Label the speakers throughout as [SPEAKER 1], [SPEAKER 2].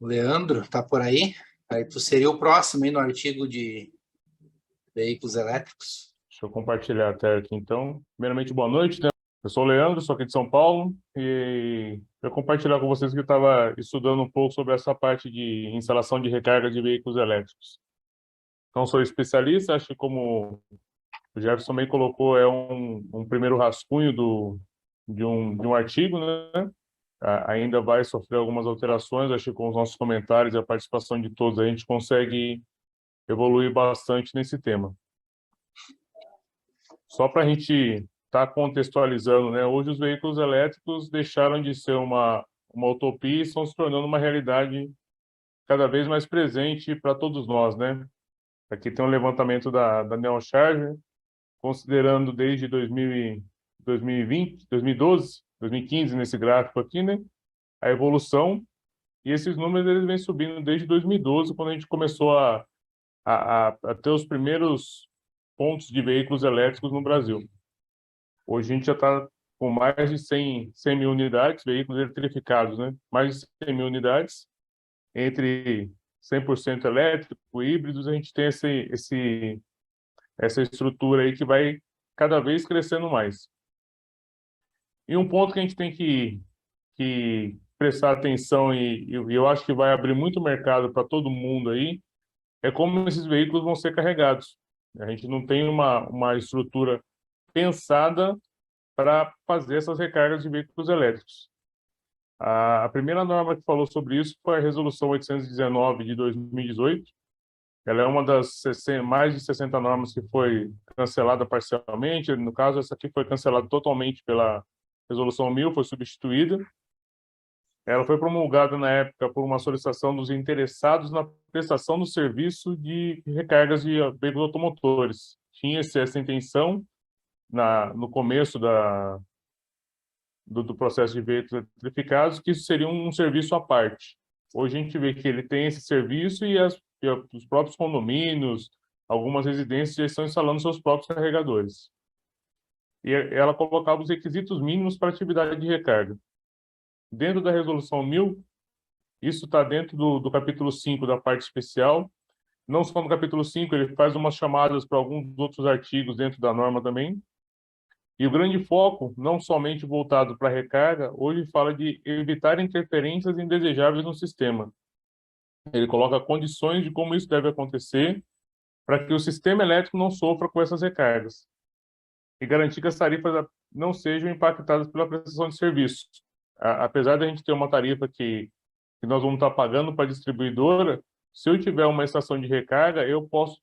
[SPEAKER 1] O Leandro tá por aí? Aí tu seria o próximo aí no artigo de veículos elétricos.
[SPEAKER 2] Deixa eu compartilhar a tela aqui, então. Primeiramente, boa noite, né? Eu sou o Leandro, sou aqui de São Paulo, e eu compartilhar com vocês que eu estava estudando um pouco sobre essa parte de instalação de recarga de veículos elétricos. Não sou especialista, acho que como o Jefferson também colocou, é um primeiro rascunho de um artigo, né? Ainda vai sofrer algumas alterações, acho que com os nossos comentários e a participação de todos, a gente consegue evoluir bastante nesse tema. Só para a gente estar contextualizando, né? Hoje os veículos elétricos deixaram de ser uma utopia e estão se tornando uma realidade cada vez mais presente para todos nós, né? Aqui tem um levantamento da Neon Charger, considerando desde 2020, 2012, 2015 nesse gráfico aqui, né? A evolução, e esses números eles vêm subindo desde 2012, quando a gente começou a ter os primeiros pontos de veículos elétricos no Brasil. Hoje a gente já está com mais de 100 mil unidades, veículos eletrificados, né? Mais de 100 mil unidades, entre 100% elétrico, híbridos, a gente tem essa estrutura aí que vai cada vez crescendo mais. E um ponto que a gente tem que prestar atenção, e eu acho que vai abrir muito mercado para todo mundo aí, é como esses veículos vão ser carregados. A gente não tem uma estrutura pensada para fazer essas recargas de veículos elétricos. A primeira norma que falou sobre isso foi a Resolução 819 de 2018. Ela é uma das mais de 60 normas que foi cancelada parcialmente. No caso, essa aqui foi cancelada totalmente pela Resolução 1000, foi substituída. Ela foi promulgada na época por uma solicitação dos interessados na prestação do serviço de recargas de veículos automotores. Tinha-se essa intenção no começo do processo de veículos eletrificados, que isso seria um serviço à parte. Hoje a gente vê que ele tem esse serviço e os próprios condomínios, algumas residências já estão instalando seus próprios carregadores. E ela colocava os requisitos mínimos para atividade de recarga. Dentro da Resolução 1000, isso está dentro do capítulo 5 da parte especial. Não só no capítulo 5, ele faz umas chamadas para alguns outros artigos dentro da norma também. E o grande foco, não somente voltado para a recarga, hoje fala de evitar interferências indesejáveis no sistema. Ele coloca condições de como isso deve acontecer para que o sistema elétrico não sofra com essas recargas e garantir que as tarifas não sejam impactadas pela prestação de serviço. Apesar de a gente ter uma tarifa que nós vamos estar pagando para a distribuidora, se eu tiver uma estação de recarga, eu posso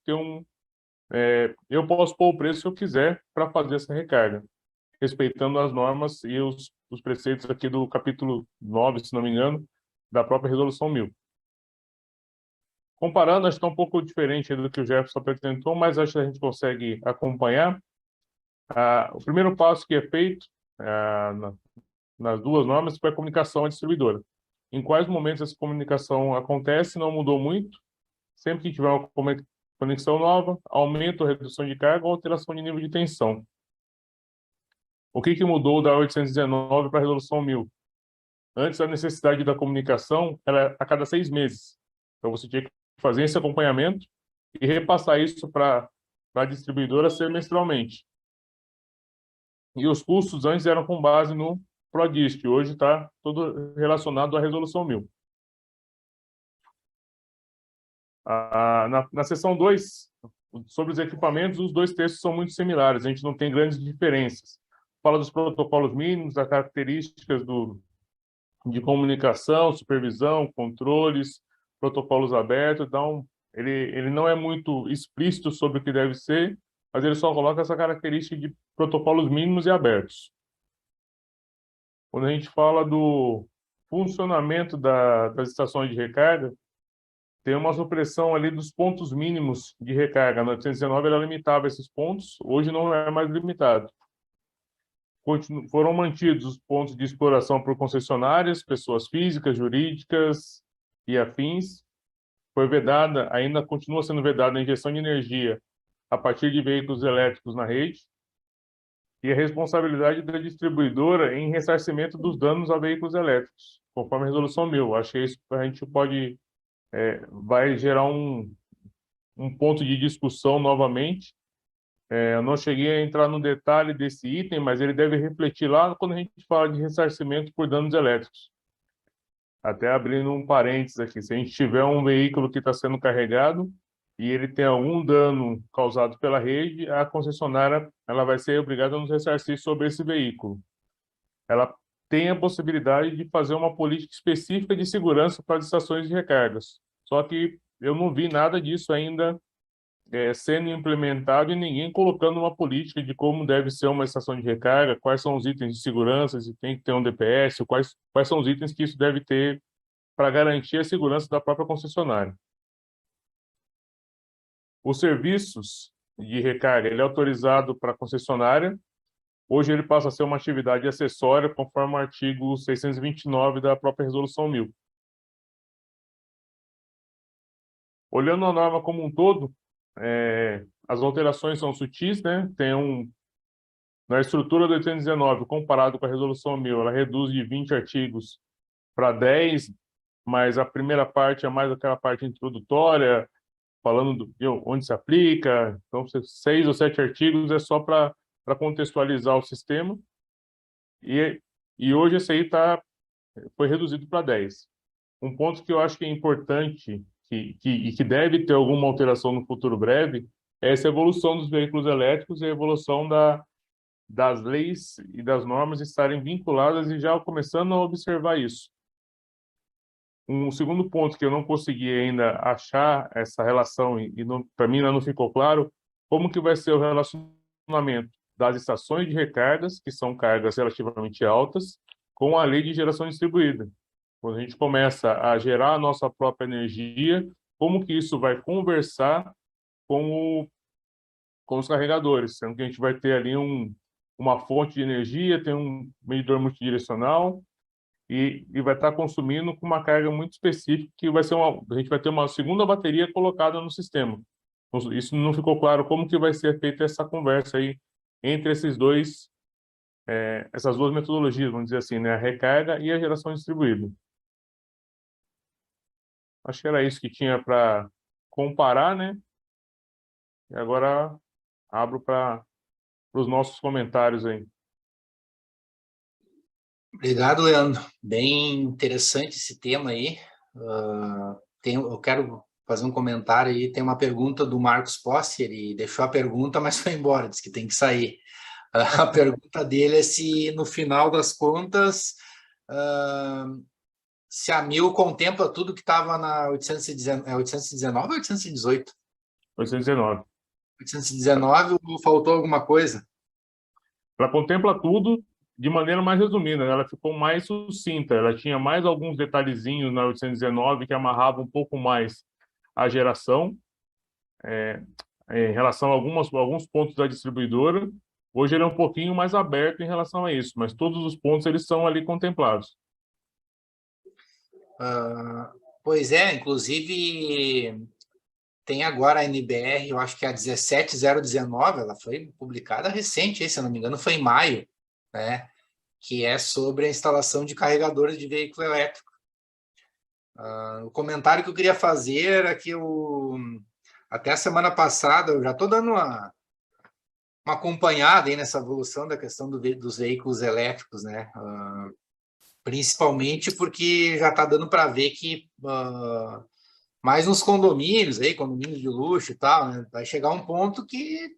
[SPEAKER 2] eu posso pôr o preço que eu quiser para fazer essa recarga, respeitando as normas e os preceitos aqui do capítulo 9, se não me engano, da própria Resolução 1000. Comparando, acho que está um pouco diferente do que o Jefferson apresentou, mas acho que a gente consegue acompanhar. O primeiro passo que é feito nas duas normas foi a comunicação à distribuidora. Em quais momentos essa comunicação acontece, não mudou muito. Sempre que tiver uma conexão nova, aumento ou redução de carga ou alteração de nível de tensão. O que mudou da 819 para a Resolução 1000? Antes, a necessidade da comunicação era a cada 6 meses. Então, você tinha que fazer esse acompanhamento e repassar isso para a distribuidora semestralmente. E os custos antes eram com base no PRODIST, hoje está tudo relacionado à Resolução 1000. Na seção 2, sobre os equipamentos, os dois textos são muito similares, a gente não tem grandes diferenças. Fala dos protocolos mínimos, das características de comunicação, supervisão, controles, protocolos abertos. Então, ele não é muito explícito sobre o que deve ser, mas ele só coloca essa característica de protocolos mínimos e abertos. Quando a gente fala do funcionamento das estações de recarga, tem uma supressão ali dos pontos mínimos de recarga. Na 819 ela limitava esses pontos, hoje não é mais limitado. Foram mantidos os pontos de exploração por concessionárias, pessoas físicas, jurídicas e afins. Foi vedada, ainda continua sendo vedada a injeção de energia a partir de veículos elétricos na rede, e a responsabilidade da distribuidora em ressarcimento dos danos a veículos elétricos, conforme a resolução 1000. Acho que isso a gente pode, vai gerar um ponto de discussão novamente. Eu não cheguei a entrar no detalhe desse item, mas ele deve refletir lá quando a gente fala de ressarcimento por danos elétricos. Até abrindo um parênteses aqui, se a gente tiver um veículo que está sendo carregado e ele tem algum dano causado pela rede, a concessionária ela vai ser obrigada a nos ressarcir sobre esse veículo. Ela tem a possibilidade de fazer uma política específica de segurança para as estações de recargas. Só que eu não vi nada disso ainda sendo implementado e ninguém colocando uma política de como deve ser uma estação de recarga, quais são os itens de segurança, se tem que ter um DPS, quais são os itens que isso deve ter para garantir a segurança da própria concessionária. Os serviços de recarga, ele é autorizado para a concessionária. Hoje ele passa a ser uma atividade acessória, conforme o artigo 629 da própria Resolução 1000. Olhando a norma como um todo, as alterações são sutis, né? Na estrutura do 819, comparado com a Resolução 1000, ela reduz de 20 artigos para 10, mas a primeira parte é mais aquela parte introdutória, falando de onde se aplica. Então, 6 ou 7 artigos é só para contextualizar o sistema. E hoje esse aí foi reduzido para 10. Um ponto que eu acho que é importante e que deve ter alguma alteração no futuro breve é essa evolução dos veículos elétricos e a evolução das leis e das normas estarem vinculadas e já começando a observar isso. Um segundo ponto que eu não consegui ainda achar essa relação e para mim ainda não ficou claro, como que vai ser o relacionamento das estações de recargas, que são cargas relativamente altas, com a lei de geração distribuída. Quando a gente começa a gerar a nossa própria energia, como que isso vai conversar com os carregadores, sendo que a gente vai ter ali uma fonte de energia, tem um medidor multidirecional, e vai estar consumindo com uma carga muito específica, que vai ser a gente vai ter uma segunda bateria colocada no sistema. Isso não ficou claro como que vai ser feita essa conversa aí entre essas duas metodologias, vamos dizer assim, né? A recarga e a geração distribuída. Acho que era isso que tinha para comparar, né? E agora abro para os nossos comentários aí.
[SPEAKER 1] Obrigado, Leandro. Bem interessante esse tema aí. Eu quero fazer um comentário aí. Tem uma pergunta do Marcos Possi, ele deixou a pergunta, mas foi embora, disse que tem que sair. A pergunta dele é se, no final das contas, se a 1000 contempla tudo que estava na 819 ou 818?
[SPEAKER 2] 819.
[SPEAKER 1] 819 ou faltou alguma coisa?
[SPEAKER 2] Ela contempla tudo de maneira mais resumida, ela ficou mais sucinta, ela tinha mais alguns detalhezinhos na 819 que amarravam um pouco mais a geração em relação a alguns pontos da distribuidora. Hoje ele é um pouquinho mais aberto em relação a isso, mas todos os pontos eles são ali contemplados.
[SPEAKER 1] Pois é, inclusive tem agora a NBR, eu acho que é a 17019, ela foi publicada recente, se eu não me engano foi em maio, né? Que é sobre a instalação de carregadores de veículo elétrico. O comentário que eu queria fazer é que até a semana passada, eu já estou dando uma acompanhada aí nessa evolução da questão dos veículos elétricos, né? Principalmente porque já está dando para ver que mais nos condomínios, condomínios de luxo e tal, né? Vai chegar um ponto que,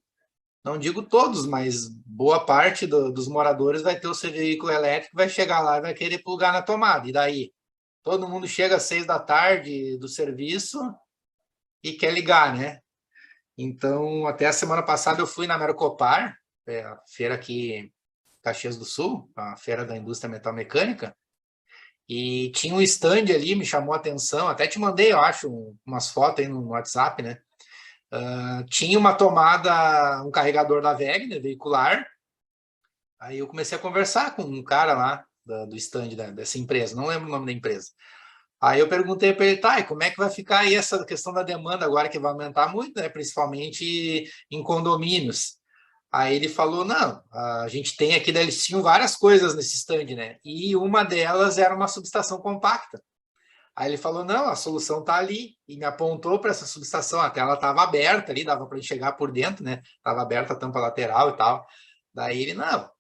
[SPEAKER 1] não digo todos, mas boa parte dos moradores vai ter o seu veículo elétrico, vai chegar lá e vai querer plugar na tomada. E daí? Todo mundo chega às 6 da tarde do serviço e quer ligar, né? Então, até a semana passada eu fui na Mercopar, a feira aqui em Caxias do Sul, a feira da indústria metal mecânica, e tinha um stand ali, me chamou a atenção, até te mandei, eu acho, umas fotos aí no WhatsApp, né? Tinha uma tomada, um carregador da Wegener, veicular. Aí eu comecei a conversar com um cara lá do stand dessa empresa, não lembro o nome da empresa. Aí eu perguntei para ele, tá, e como é que vai ficar aí essa questão da demanda agora, que vai aumentar muito, né? Principalmente em condomínios. Aí ele falou, não, a gente tem aqui, daí eles tinham várias coisas nesse stand, né? E uma delas era uma subestação compacta. Aí ele falou, não, a solução está ali. E me apontou para essa subestação, até ela estava aberta ali, dava para enxergar por dentro, né? Estava aberta a tampa lateral e tal. Daí ele, não,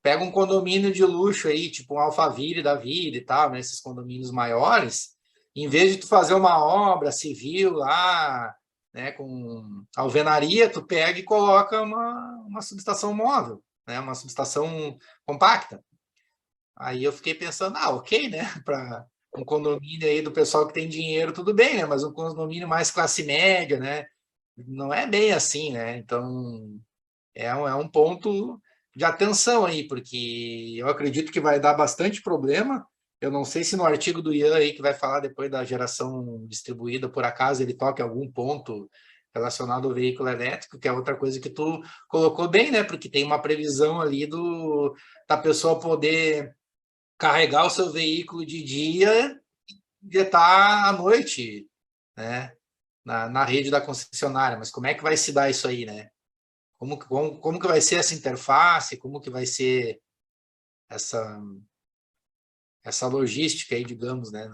[SPEAKER 1] pega um condomínio de luxo aí, tipo um Alphaville da vida e tal, né? Esses condomínios maiores, em vez de tu fazer uma obra civil lá, né, com alvenaria, tu pega e coloca uma subestação móvel, né? Uma subestação compacta. Aí eu fiquei pensando, ok, né? Para um condomínio aí do pessoal que tem dinheiro, tudo bem, né? Mas um condomínio mais classe média, né? Não é bem assim, né? Então, é um ponto de atenção aí, porque eu acredito que vai dar bastante problema. Eu não sei se no artigo do Ian aí, que vai falar depois da geração distribuída, por acaso ele toca algum ponto relacionado ao veículo elétrico, que é outra coisa que tu colocou bem, né? Porque tem uma previsão ali da pessoa poder carregar o seu veículo de dia e estar à noite, né? Na rede da concessionária. Mas como é que vai se dar isso aí, né? Como que vai ser essa interface? Como que vai ser essa, essa logística aí, digamos, né?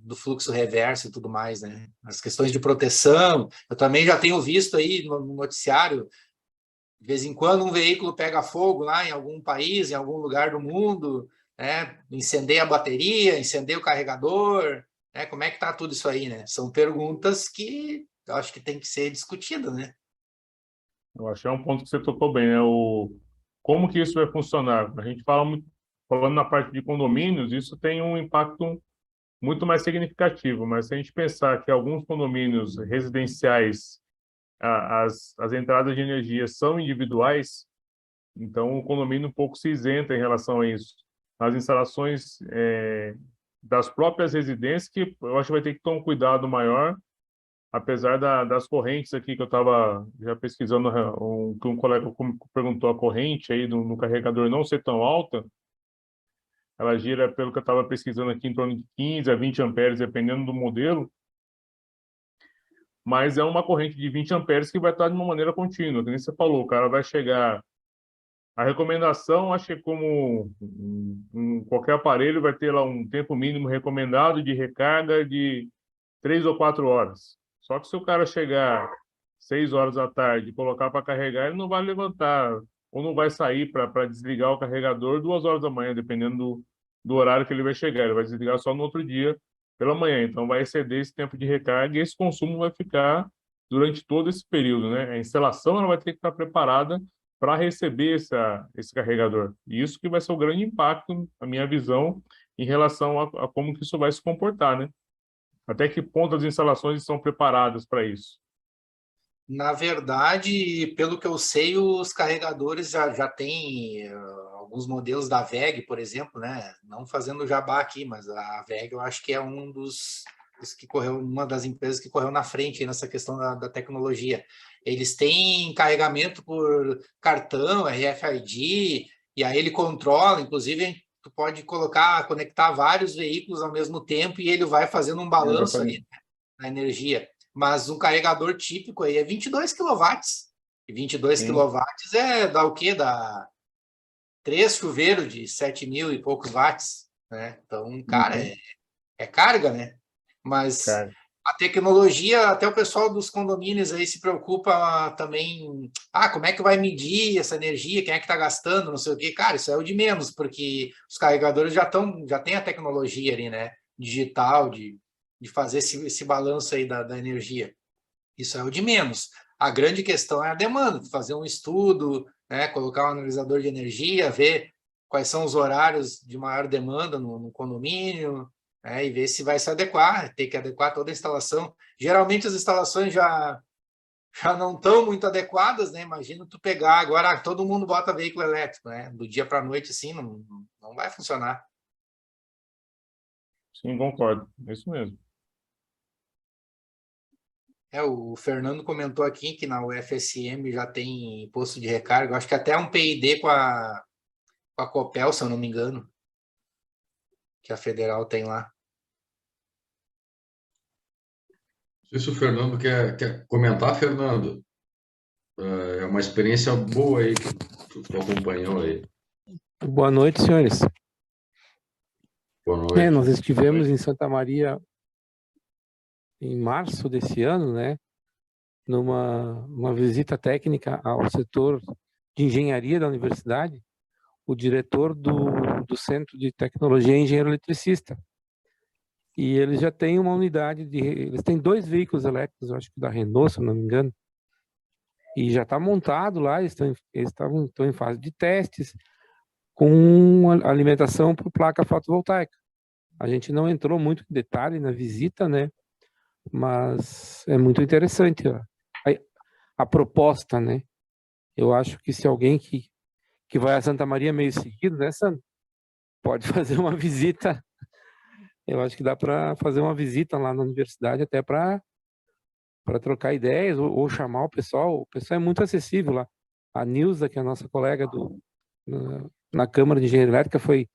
[SPEAKER 1] Do fluxo reverso e tudo mais, né? As questões de proteção. Eu também já tenho visto aí no noticiário, de vez em quando um veículo pega fogo lá em algum país, em algum lugar do mundo, né? Incendeia a bateria, incendeia o carregador, né? Como é que tá tudo isso aí, né? São perguntas que eu acho que tem que ser discutida, né?
[SPEAKER 2] Eu acho que é um ponto que você tocou bem, né? Como que isso vai funcionar? A gente fala muito, falando na parte de condomínios, isso tem um impacto muito mais significativo, mas se a gente pensar que alguns condomínios residenciais, as entradas de energia são individuais, então o condomínio um pouco se isenta em relação a isso. As instalações das próprias residências, que eu acho que vai ter que ter um cuidado maior, apesar das correntes aqui que eu estava já pesquisando, que um colega perguntou, a corrente aí no carregador não ser tão alta, ela gira, pelo que eu estava pesquisando aqui, em torno de 15 a 20 amperes, dependendo do modelo, mas é uma corrente de 20 amperes que vai estar de uma maneira contínua, que nem você falou, o cara vai chegar... A recomendação, acho que é como qualquer aparelho vai ter lá um tempo mínimo recomendado de recarga de 3 ou 4 horas. Só que se o cara chegar 6 horas da tarde e colocar para carregar, ele não vai levantar ou não vai sair para desligar o carregador 2 horas da manhã, dependendo do horário que ele vai chegar. Ele vai desligar só no outro dia pela manhã. Então vai exceder esse tempo de recarga e esse consumo vai ficar durante todo esse período, né? A instalação ela vai ter que estar preparada para receber esse carregador. E isso que vai ser o grande impacto, a minha visão, em relação a como que isso vai se comportar, né? Até que ponto as instalações estão preparadas para isso?
[SPEAKER 1] Na verdade, pelo que eu sei, os carregadores já têm alguns modelos da WEG, por exemplo, né? Não fazendo jabá aqui, mas a WEG eu acho que é dos que correu, uma das empresas que correu na frente nessa questão da tecnologia. Eles têm carregamento por cartão, RFID, e aí ele controla, inclusive tu pode conectar vários veículos ao mesmo tempo e ele vai fazendo um balanço ali,
[SPEAKER 2] Exatamente.
[SPEAKER 1] né, na energia. Mas um carregador típico aí é 22 quilowatts. E 22
[SPEAKER 2] Sim.
[SPEAKER 1] quilowatts dá o quê? Dá 3 chuveiros de 7.000 e poucos watts, né? Então, cara,
[SPEAKER 2] Uhum.
[SPEAKER 1] é carga, né? Mas
[SPEAKER 2] Cara,
[SPEAKER 1] a tecnologia, até o pessoal dos condomínios aí se preocupa também. Ah, como é que vai medir essa energia? Quem é que está gastando? Não sei o quê. Cara, isso é o de menos, porque os carregadores já têm a tecnologia ali, né? Digital, de fazer esse balanço aí da energia. Isso é o de menos. A grande questão é a demanda, fazer um estudo, né, colocar um analisador de energia, ver quais são os horários de maior demanda no condomínio, né, e ver se vai se adequar, ter que adequar toda a instalação. Geralmente as instalações já não estão muito adequadas, né? Imagina tu pegar agora, todo mundo bota veículo elétrico, né? Do dia para a noite, assim, não vai funcionar.
[SPEAKER 2] sim, concordo. É isso mesmo.
[SPEAKER 1] O Fernando comentou aqui que na UFSM já tem posto de recarga, acho que até um PID com a Copel, se eu não me engano, que a Federal tem lá.
[SPEAKER 3] Não sei se o Fernando quer comentar, Fernando. É uma experiência boa aí que tu acompanhou aí.
[SPEAKER 4] Boa noite, senhores.
[SPEAKER 3] Boa noite.
[SPEAKER 4] Nós estivemos em Santa Maria em março desse ano, né? Uma visita técnica ao setor de engenharia da universidade, o diretor do Centro de Tecnologia é engenheiro eletricista. E eles já têm uma unidade eles têm 2 veículos elétricos, eu acho que da Renault, se eu não me engano. E já está montado lá, estão em fase de testes, com alimentação por placa fotovoltaica. A gente não entrou muito em detalhe na visita, né? Mas é muito interessante a proposta, né? Eu acho que se alguém que vai a Santa Maria meio seguido, né, Sandro? Pode fazer uma visita. Eu acho que dá para fazer uma visita lá na universidade até para trocar ideias ou chamar o pessoal. O pessoal é muito acessível lá. A Nilza, que é a nossa colega na Câmara de Engenharia Elétrica, foi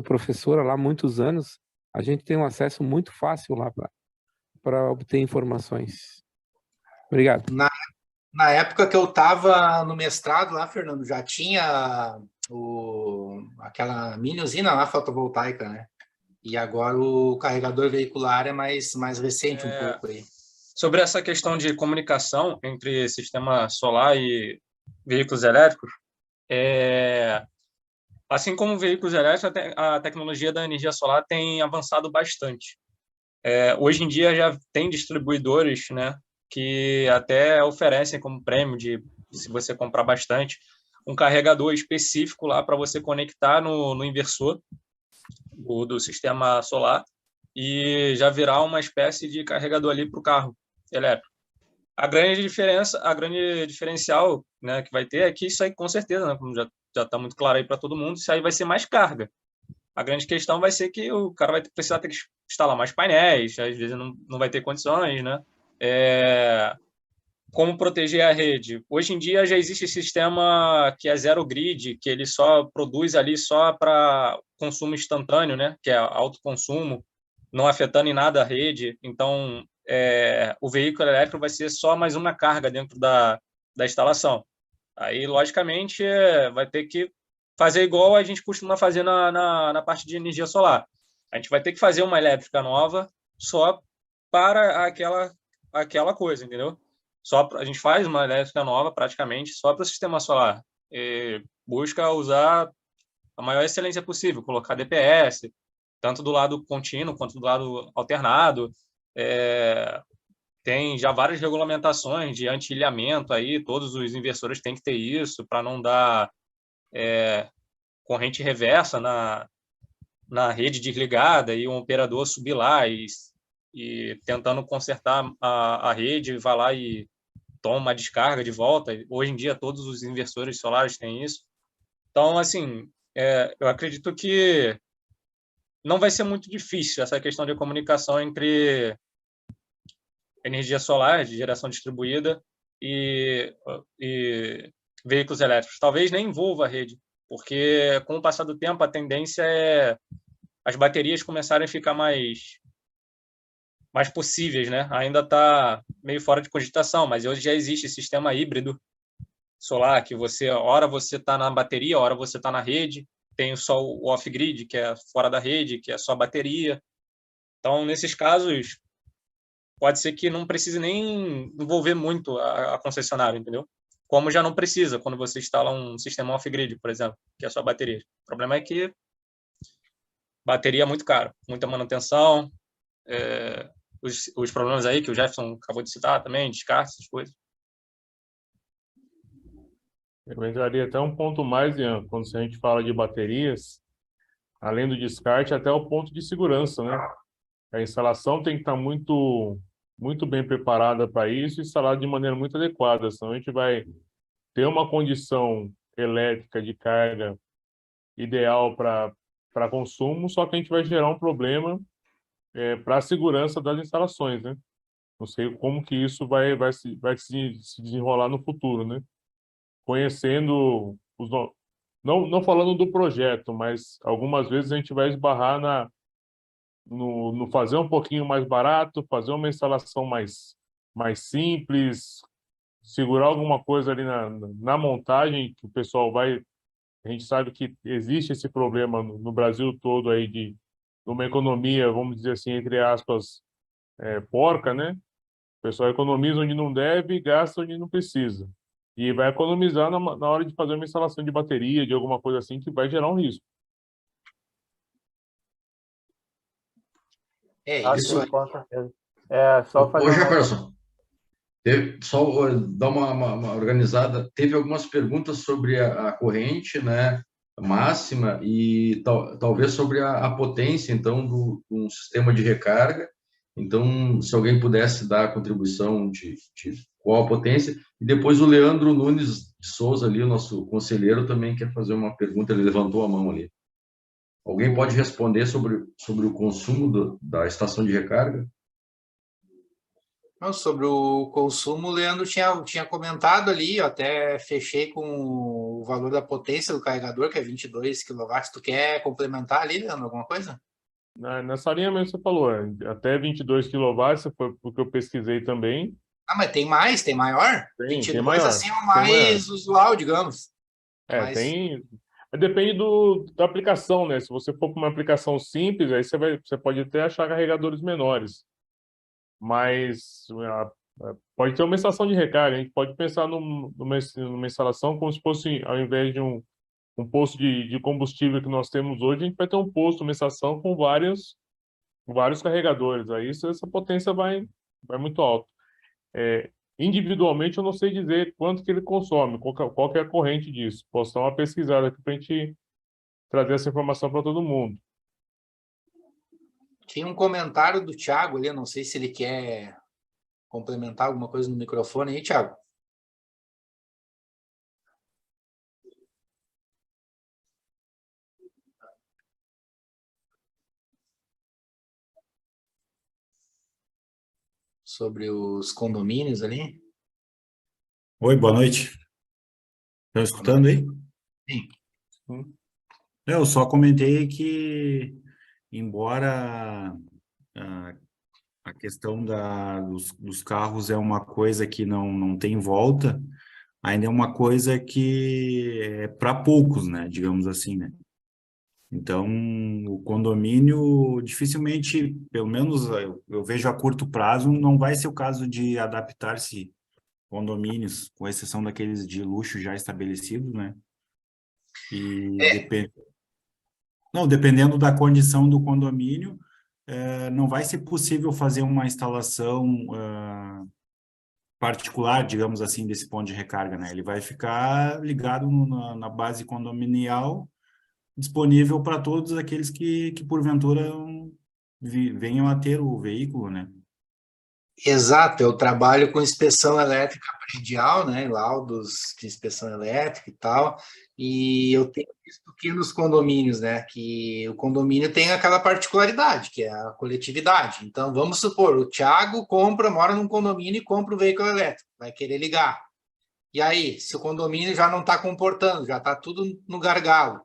[SPEAKER 4] professora lá há muitos anos. A gente tem um acesso muito fácil lá para obter informações. Obrigado.
[SPEAKER 1] Na época que eu estava no mestrado lá, Fernando, já tinha aquela mini usina lá fotovoltaica, né? E agora o carregador veicular é mais recente um pouco aí.
[SPEAKER 5] Sobre essa questão de comunicação entre sistema solar e veículos elétricos, assim como veículos elétricos, a tecnologia da energia solar tem avançado bastante. Hoje em dia já tem distribuidores, né, que até oferecem como prêmio se você comprar bastante, um carregador específico lá para você conectar no inversor do sistema solar e já virar uma espécie de carregador ali para o carro elétrico. A grande diferencial, né, que vai ter é que isso aí, com certeza, né, como já está muito claro aí para todo mundo, isso aí vai ser mais carga. A grande questão vai ser que o cara vai precisar ter que instalar mais painéis, às vezes não vai ter condições, né? Como proteger a rede? Hoje em dia já existe sistema que é zero grid, que ele só produz ali só para consumo instantâneo, né? Que é autoconsumo, não afetando em nada a rede. Então, o veículo elétrico vai ser só mais uma carga dentro da instalação. Aí, logicamente, vai ter que fazer igual a gente costuma fazer na parte de energia solar. A gente vai ter que fazer uma elétrica nova só para aquela coisa, entendeu? A gente faz uma elétrica nova praticamente só para o sistema solar. E busca usar a maior excelência possível, colocar DPS, tanto do lado contínuo quanto do lado alternado. Tem já várias regulamentações de anti-ilhamento aí, todos os inversores têm que ter isso para não dar corrente reversa na rede desligada e um operador subir lá e tentando consertar a rede, vai lá e toma uma descarga de volta. Hoje em dia, todos os inversores solares têm isso. Então, assim, eu acredito que não vai ser muito difícil essa questão de comunicação entre energia solar, de geração distribuída, e veículos elétricos. Talvez nem envolva a rede, porque com o passar do tempo a tendência é as baterias começarem a ficar mais possíveis, né? Ainda está meio fora de cogitação, mas hoje já existe sistema híbrido solar, que hora você está na bateria, hora você está na rede, tem só o off-grid, que é fora da rede, que é só bateria. Então, nesses casos, pode ser que não precise nem envolver muito a concessionária, entendeu? Como já não precisa quando você instala um sistema off-grid, por exemplo, que é só bateria. O problema é que bateria é muito caro, muita manutenção, os problemas aí que o Jefferson acabou de citar também, descarte, essas coisas.
[SPEAKER 2] Eu entraria até um ponto mais, Ian, quando a gente fala de baterias, além do descarte, até o ponto de segurança, né? A instalação tem que estar muito bem preparada para isso e instalada de maneira muito adequada, senão a gente vai ter uma condição elétrica de carga ideal para consumo, só que a gente vai gerar um problema para a segurança das instalações, né? Não sei como que isso vai se desenrolar no futuro, né? Conhecendo não falando do projeto, mas algumas vezes a gente vai esbarrar no fazer um pouquinho mais barato, fazer uma instalação mais simples, segurar alguma coisa ali na montagem, que o pessoal vai... A gente sabe que existe esse problema no Brasil todo aí de uma economia, vamos dizer assim, entre aspas, porca, né? O pessoal economiza onde não deve e gasta onde não precisa. E vai economizar na hora de fazer uma instalação de bateria, de alguma coisa assim, que vai gerar um risco.
[SPEAKER 1] Isso aí.
[SPEAKER 6] Com certeza. Só fazer
[SPEAKER 3] Ô,
[SPEAKER 6] uma...
[SPEAKER 3] Jefferson, só dar uma organizada. Teve algumas perguntas sobre a corrente, né, máxima e talvez sobre a potência, então, um sistema de recarga. Então, se alguém pudesse dar a contribuição de qual a potência. E depois o Leandro Nunes de Souza, ali, o nosso conselheiro, também quer fazer uma pergunta, ele levantou a mão ali. Alguém pode responder sobre o consumo da estação de recarga?
[SPEAKER 1] Não, sobre o consumo, o Leandro tinha comentado ali, eu até fechei com o valor da potência do carregador, que é 22 kW. Tu quer complementar ali, Leandro, alguma coisa?
[SPEAKER 2] Nessa linha mesmo que você falou, até 22 kW, foi o que eu pesquisei também.
[SPEAKER 1] Ah, mas tem mais, tem maior?
[SPEAKER 2] Tem
[SPEAKER 1] 22
[SPEAKER 2] maior,
[SPEAKER 1] assim é o
[SPEAKER 2] tem maior.
[SPEAKER 1] mais usual, digamos. Mas
[SPEAKER 2] Tem... Depende da aplicação, né? Se você for para uma aplicação simples, aí você pode até achar carregadores menores. Mas pode ter uma estação de recarga. A gente pode pensar numa instalação como se fosse, ao invés de um posto de combustível que nós temos hoje, a gente vai ter um posto, uma estação com vários carregadores. Aí essa potência vai muito alto. Individualmente, eu não sei dizer quanto que ele consome, qual que é a corrente disso. Posso dar uma pesquisada aqui para a gente trazer essa informação para todo mundo.
[SPEAKER 1] tinha um comentário do Thiago ali, eu não sei se ele quer complementar alguma coisa no microfone aí, Thiago. Sobre os condomínios ali.
[SPEAKER 7] Oi, boa noite. Estão escutando aí?
[SPEAKER 1] Sim.
[SPEAKER 7] Eu só comentei que, embora a questão dos carros é uma coisa que não tem volta, ainda é uma coisa que é para poucos, né? Digamos assim, né? Então, o condomínio dificilmente, pelo menos eu vejo a curto prazo, não vai ser o caso de adaptar-se condomínios, com exceção daqueles de luxo já estabelecidos, né? E dependendo da condição do condomínio, não vai ser possível fazer uma instalação particular, digamos assim, desse ponto de recarga, né? Ele vai ficar ligado na base condominial, disponível para todos aqueles que porventura venham a ter o veículo, né?
[SPEAKER 1] Exato, eu trabalho com inspeção elétrica predial, né, laudos de inspeção elétrica e tal, e eu tenho visto que nos condomínios, né, que o condomínio tem aquela particularidade, que é a coletividade. Então, vamos supor, o Thiago mora num condomínio e compra o veículo elétrico, vai querer ligar. E aí, se o condomínio já não está comportando, já está tudo no gargalo,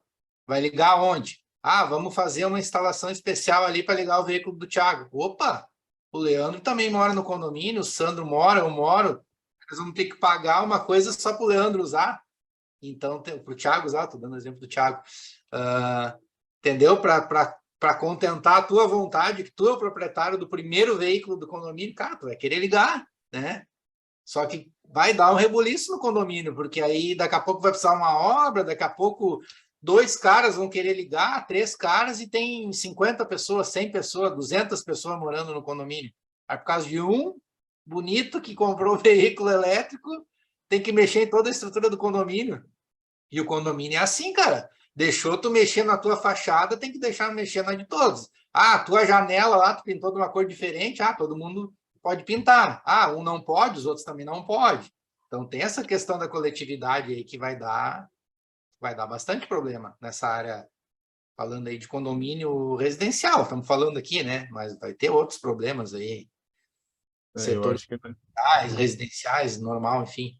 [SPEAKER 1] vai ligar onde? Ah, vamos fazer uma instalação especial ali para ligar o veículo do Thiago. Opa! O Leandro também mora no condomínio, o Sandro mora, eu moro. Nós vamos ter que pagar uma coisa só para o Leandro usar. Então, para o Thiago usar, estou dando exemplo do Thiago. Entendeu? Para contentar a tua vontade, que tu é o proprietário do primeiro veículo do condomínio, cara, tu vai querer ligar, né? Só que vai dar um rebuliço no condomínio, porque aí daqui a pouco vai precisar uma obra, daqui a pouco 2 caras vão querer ligar, 3 caras, e tem 50 pessoas, 100 pessoas, 200 pessoas morando no condomínio. Aí, por causa de um bonito que comprou um veículo elétrico, tem que mexer em toda a estrutura do condomínio. E o condomínio é assim, cara. Deixou tu mexer na tua fachada, tem que deixar mexer na de todos. Ah, tua janela lá, tu pintou de uma cor diferente, todo mundo pode pintar. Ah, um não pode, os outros também não podem. Então, tem essa questão da coletividade aí que vai dar bastante problema nessa área, falando aí de condomínio residencial, estamos falando aqui, né? Mas vai ter outros problemas aí, setores residenciais, normal, enfim.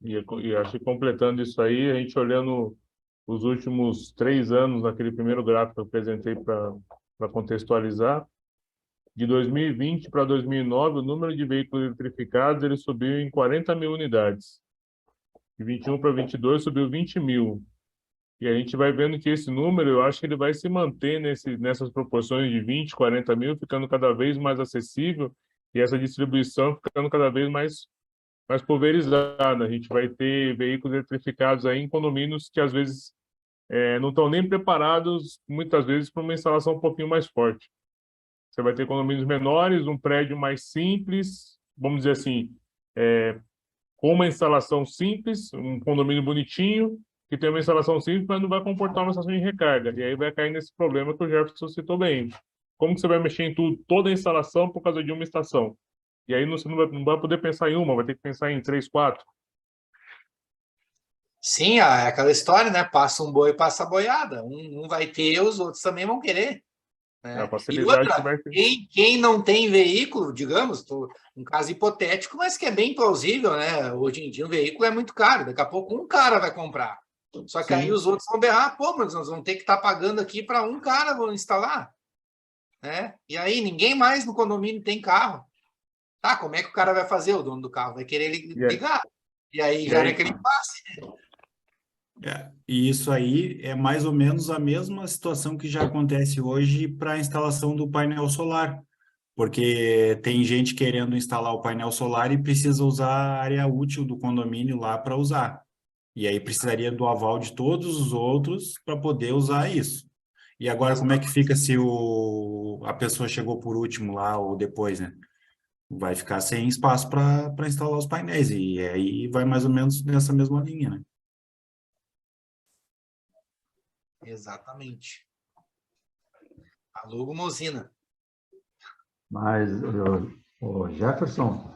[SPEAKER 2] E acho que completando isso aí, a gente olhando os últimos 3 anos, naquele primeiro gráfico que eu apresentei para contextualizar, De 2020 para 2009, o número de veículos eletrificados ele subiu em 40 mil unidades. De 21 para 22 subiu 20 mil. E a gente vai vendo que esse número, eu acho que ele vai se manter nessas proporções de 20, 40 mil, ficando cada vez mais acessível e essa distribuição ficando cada vez mais pulverizada. A gente vai ter veículos eletrificados aí em condomínios que às vezes não estão nem preparados, muitas vezes, para uma instalação um pouquinho mais forte. Você vai ter condomínios menores, um prédio mais simples, vamos dizer assim, com uma instalação simples, um condomínio bonitinho, que tem uma instalação simples, mas não vai comportar uma estação de recarga. E aí vai cair nesse problema que o Jefferson citou bem. Como que você vai mexer em tudo, toda a instalação por causa de uma estação? E aí você não vai poder pensar em uma, vai ter que pensar em 3, 4.
[SPEAKER 1] Sim, é aquela história, né? Passa um boi, passa a boiada. Um vai ter, os outros também vão querer.
[SPEAKER 2] A
[SPEAKER 1] Né? E
[SPEAKER 2] facilidade que
[SPEAKER 1] outra,
[SPEAKER 2] vai ter.
[SPEAKER 1] quem não tem veículo, digamos, um caso hipotético, mas que é bem plausível, né? Hoje em dia um veículo é muito caro, daqui a pouco um cara vai comprar. Só que aí os outros vão berrar, pô, mas nós vamos ter que estar pagando aqui para um cara vou instalar. Né? E aí ninguém mais no condomínio tem carro. Tá, como é que o cara vai fazer? O dono do carro vai querer ligar. E aí gera aquele impasse.
[SPEAKER 7] E isso aí é mais ou menos a mesma situação que já acontece hoje para a instalação do painel solar, porque tem gente querendo instalar o painel solar e precisa usar a área útil do condomínio lá para usar. E aí precisaria do aval de todos os outros para poder usar isso. E agora, como é que fica se a pessoa chegou por último lá ou depois, né? Vai ficar sem espaço para instalar os painéis. E aí vai mais ou menos nessa mesma linha, né?
[SPEAKER 1] Exatamente. Aluga uma usina.
[SPEAKER 8] Mas, o Jefferson,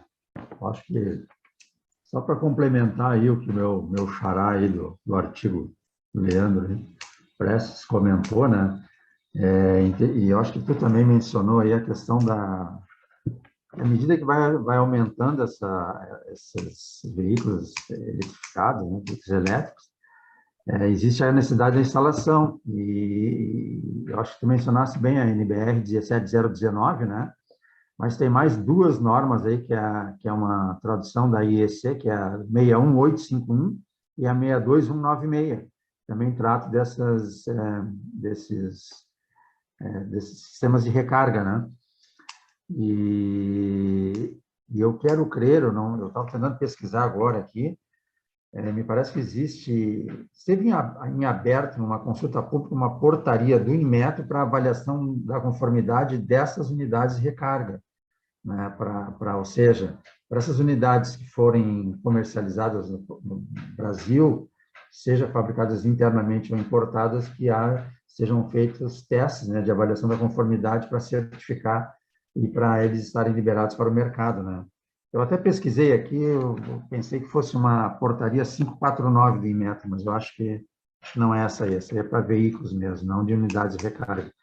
[SPEAKER 8] acho que só para complementar aí o que o meu xará aí do artigo do Leandro Prestes comentou, né? E eu acho que tu também mencionou aí a questão à medida que vai aumentando esses veículos eletrificados, né, veículos elétricos, existe a necessidade da instalação. E eu acho que tu mencionaste bem a NBR 17019, né? Mas tem mais duas normas aí, que é uma tradução da IEC, que é a 61851 e a 62196. Também trata desses sistemas de recarga, né? E eu quero crer, eu estava tentando pesquisar agora aqui, me parece que esteve em aberto, numa consulta pública, uma portaria do Inmetro para avaliação da conformidade dessas unidades de recarga, né? Ou seja, para essas unidades que forem comercializadas no Brasil, seja fabricadas internamente ou importadas, que sejam feitos testes, né, de avaliação da conformidade para certificar e para eles estarem liberados para o mercado, né? Eu até pesquisei aqui, eu pensei que fosse uma portaria 549 do Inmetro, mas eu acho que não é essa aí é para veículos mesmo, não de unidades de recarga.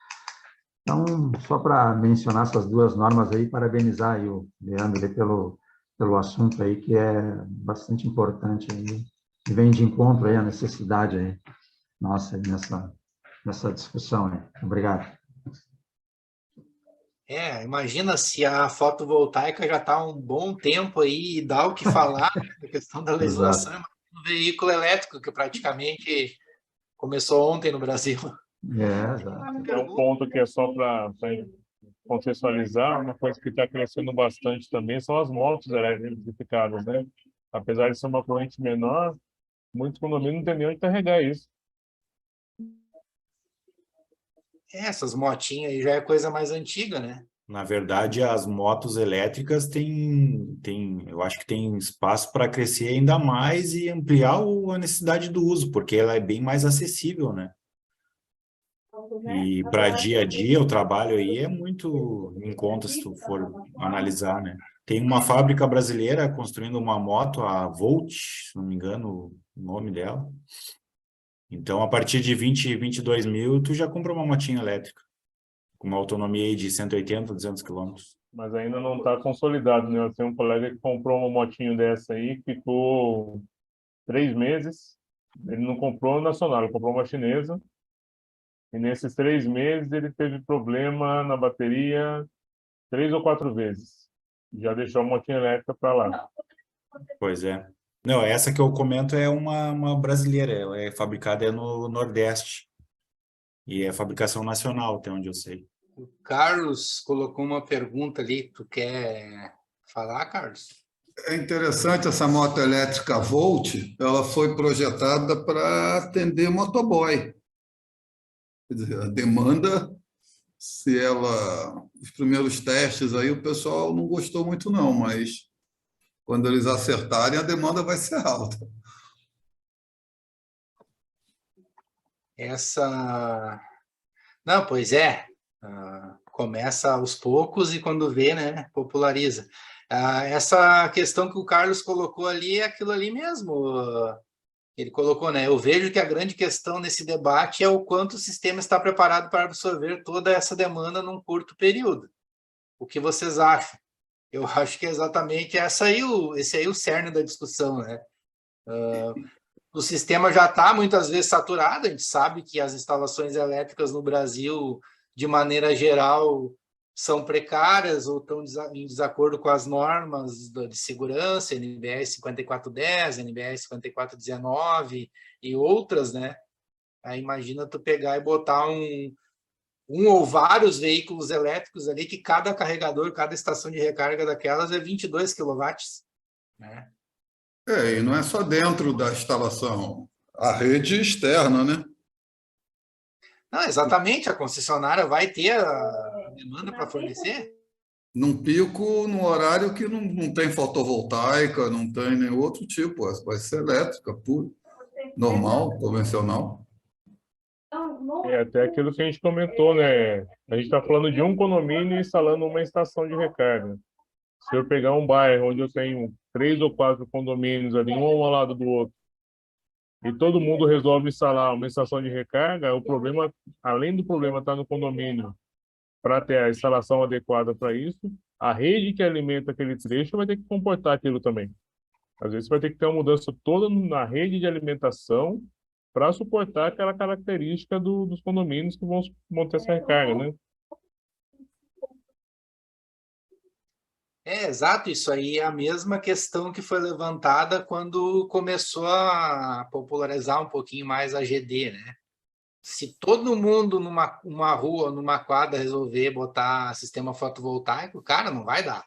[SPEAKER 8] Então, só para mencionar essas duas normas aí, parabenizar aí o Leandro aí pelo assunto aí, que é bastante importante aí, e vem de encontro aí a necessidade aí, nossa, aí nessa discussão aí. Obrigado.
[SPEAKER 1] Imagina se a fotovoltaica já está há um bom tempo aí e dá o que falar da questão da legislação. Um veículo elétrico que praticamente começou ontem no Brasil.
[SPEAKER 2] É um ponto que é só para contextualizar, uma coisa que está crescendo bastante também são as motos eletrificadas, né? Apesar de ser uma corrente menor, muitos condomínios não tem nem onde carregar isso.
[SPEAKER 1] Essas motinhas aí já é coisa mais antiga, né?
[SPEAKER 7] Na verdade, as motos elétricas eu acho que tem espaço para crescer ainda mais e ampliar a necessidade do uso, porque ela é bem mais acessível, né? E para dia a dia, o trabalho aí é muito em conta se tu for analisar, né? Tem uma fábrica brasileira construindo uma moto, a Volt, se não me engano o nome dela. Então, a partir de 22 mil, tu já compra uma motinha elétrica, com uma autonomia aí de 180, 200 quilômetros.
[SPEAKER 2] Mas ainda não está consolidado, né? Eu tenho um colega que comprou uma motinho dessa aí, ficou 3 meses, ele não comprou nacional, ele comprou uma chinesa, e nesses 3 meses ele teve problema na bateria, 3 ou 4 vezes. Já deixou a motinha elétrica para lá.
[SPEAKER 7] Pois é. Não, essa que eu comento é uma brasileira, ela é fabricada no Nordeste. E é fabricação nacional, até onde eu sei.
[SPEAKER 1] O Carlos colocou uma pergunta ali. Tu quer falar, Carlos?
[SPEAKER 9] É interessante essa moto elétrica Volt, ela foi projetada para atender motoboy. Quer dizer, a demanda, os primeiros testes aí, o pessoal não gostou muito não, mas quando eles acertarem, a demanda vai ser alta.
[SPEAKER 1] Não, pois é. Começa aos poucos e quando vê, né, populariza. Essa questão que o Carlos colocou ali é aquilo ali mesmo. Ele colocou, né? Eu vejo que a grande questão nesse debate é o quanto o sistema está preparado para absorver toda essa demanda num curto período. O que vocês acham? Eu acho que é exatamente esse aí o cerne da discussão, né? O sistema já está muitas vezes saturado, a gente sabe que as instalações elétricas no Brasil, de maneira geral, são precárias ou estão em desacordo com as normas de segurança, NBS 5410, NBS 5419 e outras, né? Aí imagina tu pegar e botar um ou vários veículos elétricos ali, que cada carregador, cada estação de recarga daquelas é 22 kW, né?
[SPEAKER 9] E não é só dentro da instalação, a rede externa, né?
[SPEAKER 1] Não, exatamente, a concessionária vai ter a demanda para fornecer.
[SPEAKER 9] Num pico, num horário que não tem fotovoltaica, não tem nenhum outro tipo, vai ser elétrica, pura, normal, convencional.
[SPEAKER 2] É até aquilo que a gente comentou, né? A gente está falando de um condomínio instalando uma estação de recarga. Se eu pegar um bairro onde eu tenho 3 ou 4 condomínios ali, um ao lado do outro, e todo mundo resolve instalar uma estação de recarga, o problema, além do problema estar no condomínio, para ter a instalação adequada para isso, a rede que alimenta aquele trecho vai ter que comportar aquilo também. Às vezes vai ter que ter uma mudança toda na rede de alimentação para suportar aquela característica dos condomínios que vão ter essa recarga, né?
[SPEAKER 1] Exato, isso aí é a mesma questão que foi levantada quando começou a popularizar um pouquinho mais a GD, né? Se todo mundo numa rua, numa quadra, resolver botar sistema fotovoltaico, cara, não vai dar.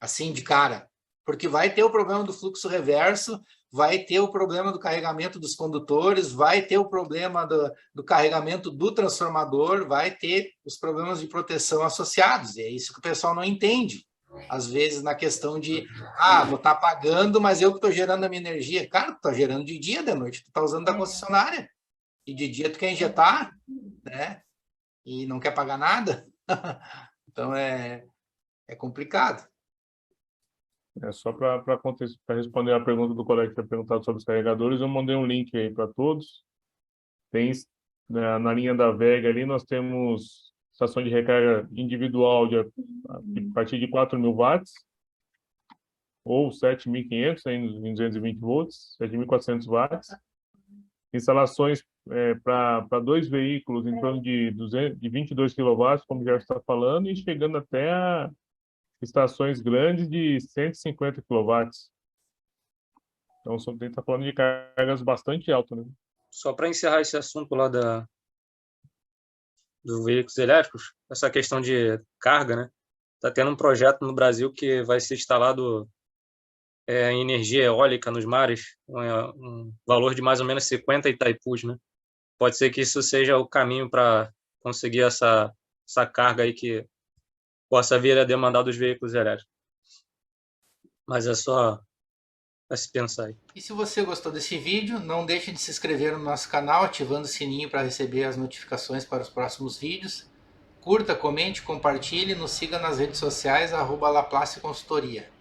[SPEAKER 1] Assim, de cara. Porque vai ter o problema do fluxo reverso, vai ter o problema do carregamento dos condutores, vai ter o problema do carregamento do transformador, vai ter os problemas de proteção associados. E é isso que o pessoal não entende. Às vezes, na questão de, vou estar pagando, mas eu que estou gerando a minha energia. Cara, tu está gerando de dia, de noite, tu está usando da concessionária. E de dia tu quer injetar, né? E não quer pagar nada. Então, é complicado.
[SPEAKER 2] Só para responder a pergunta do colega que tinha perguntado sobre os carregadores, eu mandei um link aí para todos. Tem, na linha da Vega ali, nós temos estação de recarga individual a partir de 4.000 watts ou 7.500 em 220 volts, 7.400 watts. Instalações para 2 veículos em torno de 22 kW, como o Gerson está falando, e chegando até a estações grandes de 150 kW. Então, a gente está falando de cargas bastante altas, né?
[SPEAKER 5] Só para encerrar esse assunto lá dos veículos elétricos, essa questão de carga, né? Está tendo um projeto no Brasil que vai ser instalado em energia eólica nos mares, um valor de mais ou menos 50 Itaipus, né? Pode ser que isso seja o caminho para conseguir essa carga aí que possa vir a demandar dos veículos elétricos. Mas é só para se pensar aí.
[SPEAKER 1] E se você gostou desse vídeo, não deixe de se inscrever no nosso canal, ativando o sininho para receber as notificações para os próximos vídeos. Curta, comente, compartilhe, nos siga nas redes sociais, @Laplace Consultoria.